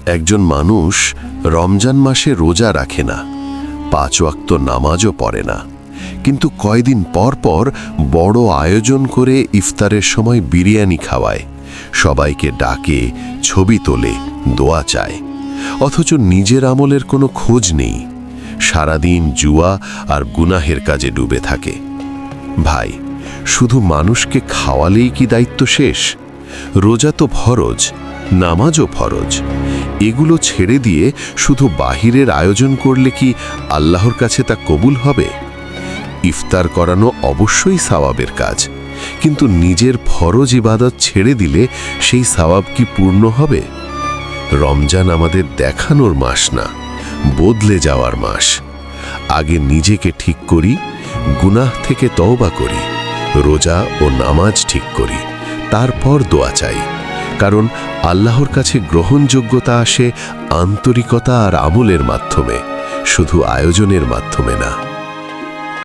একজন মানুষ রমজান মাসে রোজা রাখে না, 5 ওয়াক্ত নামাজও পড়ে না, কিন্তু কয়দিন পর পর বড় আয়োজন করে ইফতারের সময় বিরিয়ানি খাওয়ায়, সবাইকে ডাকে, ছবি তোলে, দোয়া চায়, অথচ নিজের আমলের কোনো খোঁজ নেই। সারাদিন জুয়া আর গুনাহের কাজে ডুবে থাকে। ভাই, শুধু মানুষকে খাওয়ালেই কি দায়িত্ব শেষ? রোজা তো ফরজ, নামাজও ফরজ। এগুলো ছেড়ে দিয়ে শুধু বাহিরের আয়োজন করলে কি আল্লাহর কাছে তা কবুল হবে? ইফতার করানো অবশ্যই সওয়াবের কাজ, কিন্তু নিজের ফরজ ইবাদত ছেড়ে দিলে সেই সওয়াব কি পূর্ণ হবে? রমজান আমাদের দেখানোর মাস না, বদলে যাওয়ার মাস। আগে নিজেকে ঠিক করি, গুনাহ থেকে তওবা করি, রোজা ও নামাজ ঠিক করি, তারপর দোয়া চাই। কারণ আল্লাহর কাছে গ্রহণযোগ্যতা আসে আন্তরিকতা আর আমলের মাধ্যমে, শুধু আয়োজনের মাধ্যমে না।